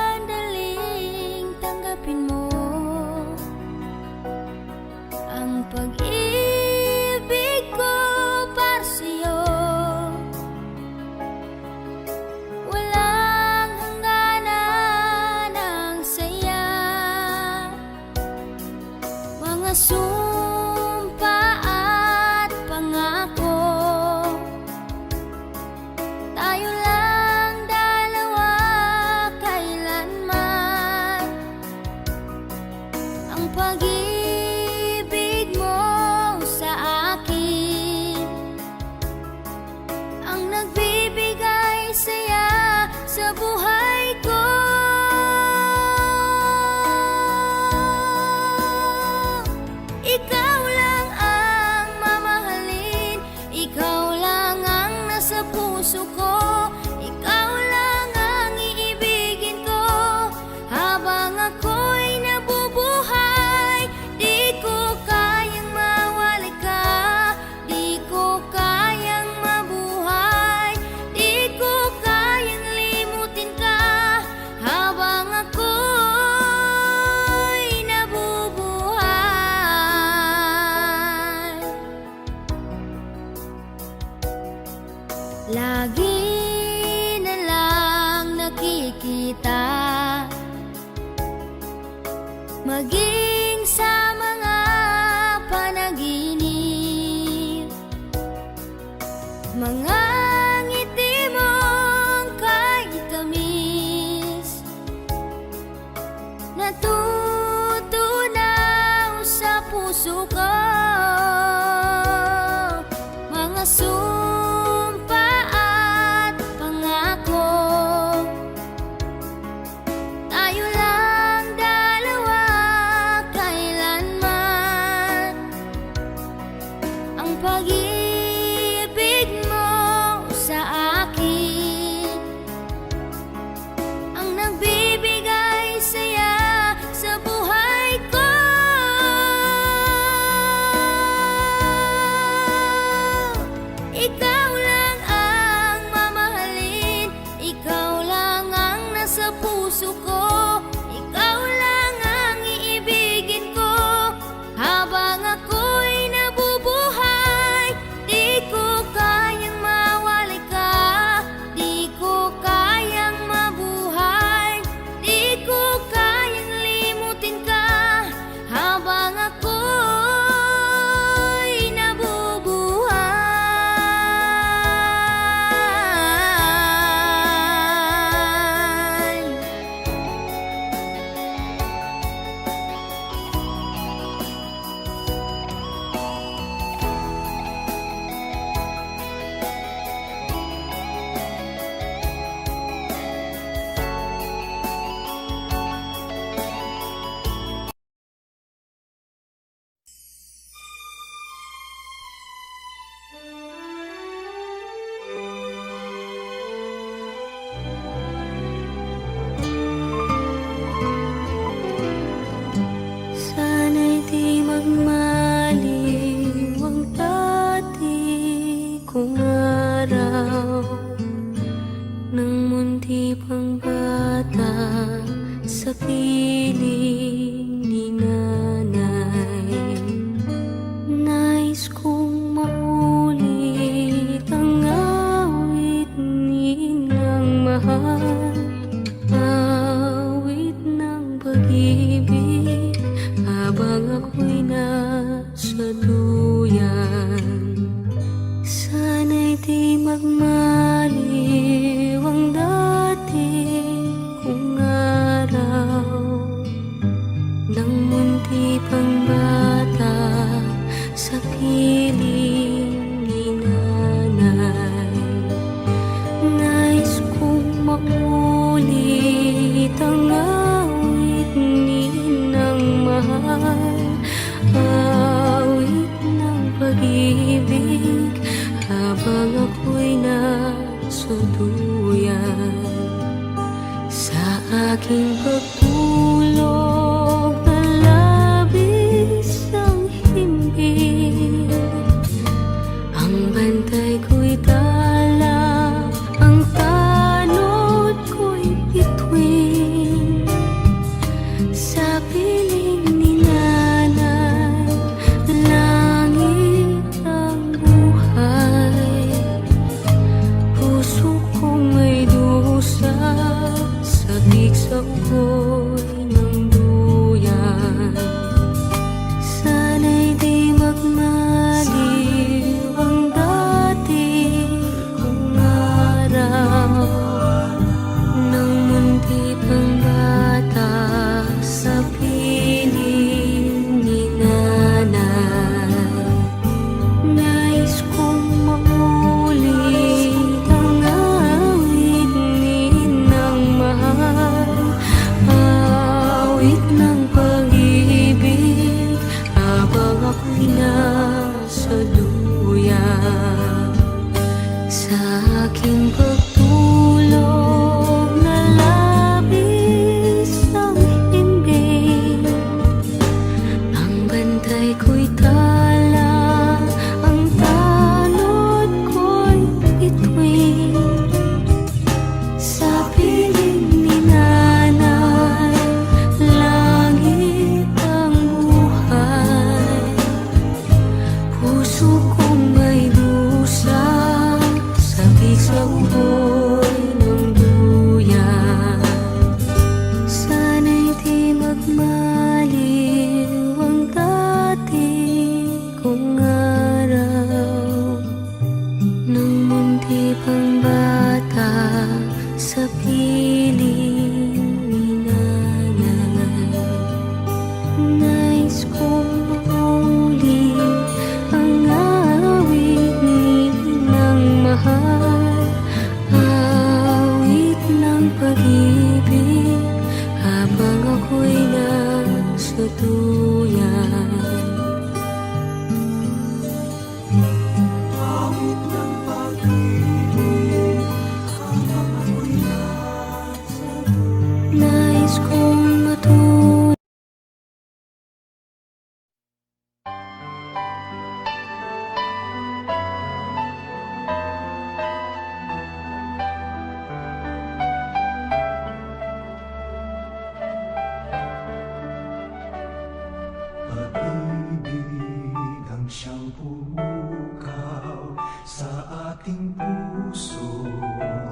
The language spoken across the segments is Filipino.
Sandaling tanggapin mo ang pag-ibig ko para sa'yo. Walang hangganan ang saya, mga sumpa at pangako. Tayo lang dalawa kailanman. Ang pag-ibig mo sa akin ang nagbibigay saya sa buhay ko. Ikaw lang ang mamahalin, ikaw lang ang nasa puso ko. Ikaw lang ang iibigin ko habang ako'y nabubuhay. Di ko kayang mawala ka, di ko kayang mabuhay, di ko kayang limutin ka habang ako'y nabubuhay. Lagi na lang nakikita, maging sa mga panaginip, mga ngiti mong kahit tamis, natutunaw sa puso ko. Mga sumpa at pangako, tayo lang dalawa kailanman. Ang pag-ibig mo sa akin ang nagbibigay saya sa buhay ko. Ikaw lang ang mamahalin, ikaw lang ang nasa puso ko. Ikaw lang ang iibigin ko habang ako'y nabubuhay. Di ko kayang mawala ka, di ko kayang mabuhay, di ko kayang limutin ka habang ako'y nabubuhay. Sana'y di magmaliw ang dati kong araw, nang munti pang bata sa piling ni nanay. Nais kong maulit ang awit ninang mahal, awit ng pag-ibig habang ako'y nasa duyan. Sana'y di magmaliw ang dati kong araw, nang munti munti pang bata sa piling ni nanay. Nais kong maulit ang awit ni Ninang mahal, awit ng pag-ibig habang ako'y nasa duyan. Sa aking pagtulog na labis ang himbing, ang bantay ko'y dala, ang tanod ko'y bituin. Sa piling ni nanay, langit ang buhay. Puso kong may dusa, sabik sa ugoy ng duyan. Sana'y di magmaliw ang dati kong araw, nang munti pang bata sa piling ni nanay. Nais kong maulit ang awit ni Ninang mahal, awit ng pag-ibig habang ako'y nasa duyan. Sa aking pagtulog na labis ang himbing, ang bantay ko'y tala, ang tanod ko'y bituin. Sa piling ni nanay, langit ang buhay. Puso kong may dusa, sabik sa ugoy ng duyan. Sana'y di magmaliw ang dati kong araw, nang munti pang bata sa piling ni nanay. Nais kong maulit ang awit ni Ninang mahal, awit ng pag-ibig habang ako'y nasa duyan. Awit ng pag-ibig habang ako'y nasa duyan. Nais kong matuloy. Pag-ibig ang siyang pumukaw sa ating puso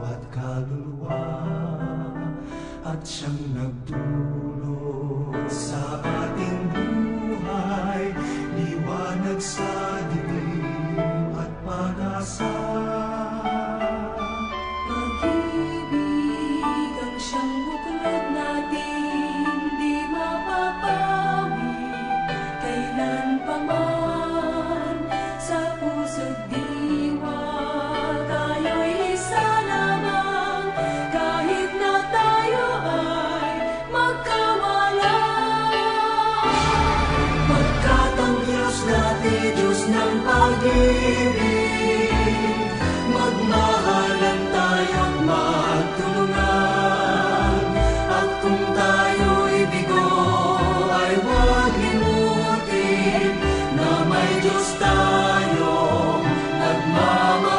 at kaluluwa, at siyang nagdulot sa ating buhay, liwanag sa dilim at pag-asa. Pag-ibig ang siyang buklod natin, di mapapawi kailan pa man. Sa puso't diwa, tayo'y isa lamang, kahit na tayo ay magkawalan. Pagkat ang Diyos natin, Diyos ng pag-ibig, magmahalan tayo't magtulungan. At kung tayo'y bigo, ay huwag limutin na may Diyos tayong nagmamahal.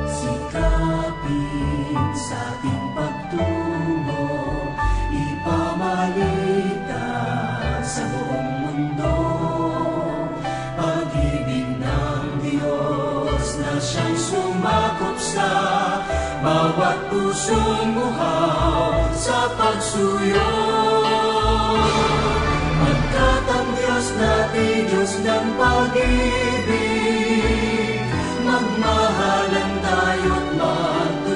Sikapin sa ating pagtungo, ipamalita sa buong mundo, pag-ibig ng Diyos na siyang sumakop sa bawat pusong uhaw sa pagsuyo. Pagkat ang Diyos natin, Diyos ng pag-ibig, magmahalan tayo't magtulungan.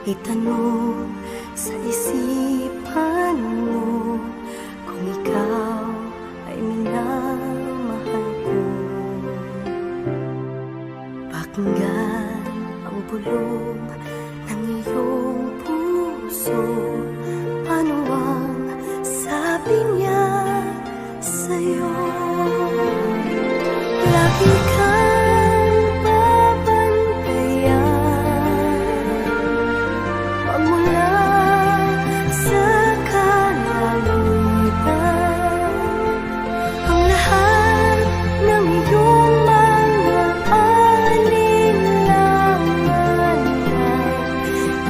itanong sa isipan mo kung ikaw ay minamahal ko. Pakinggan ang bulong ng iyong puso. Ano ang sabi niya sa'yo? Lagi kang babantayan magmula sa kalangitan. Ang lahat ng iyong mga alinlangan ay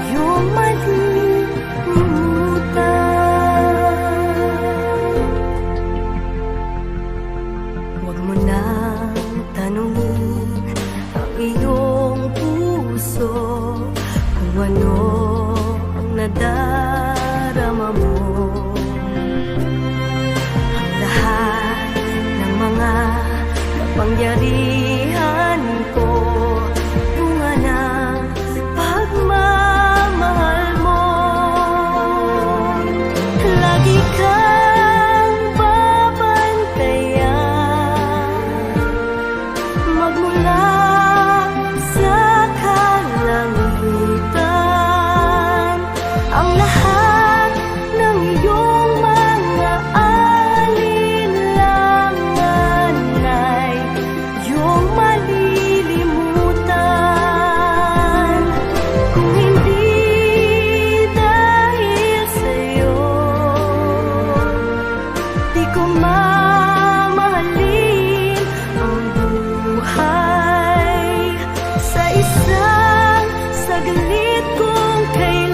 iyong malilimutan. Huwag mo nang tanungin ang iyong puso kung ano ang nadarama mo. Ang lahat ng mga kapangyarihan ko, bunga ng pagmamahal mo. Lagi kang babantayan magmula sa kalangitan. Ang lahat ng iyong mga alinlangan ay iyong malilimutan. Kung hindi dahil sa'yo, di ko mamahalin ang buhay sa isang saglit kong kailangan.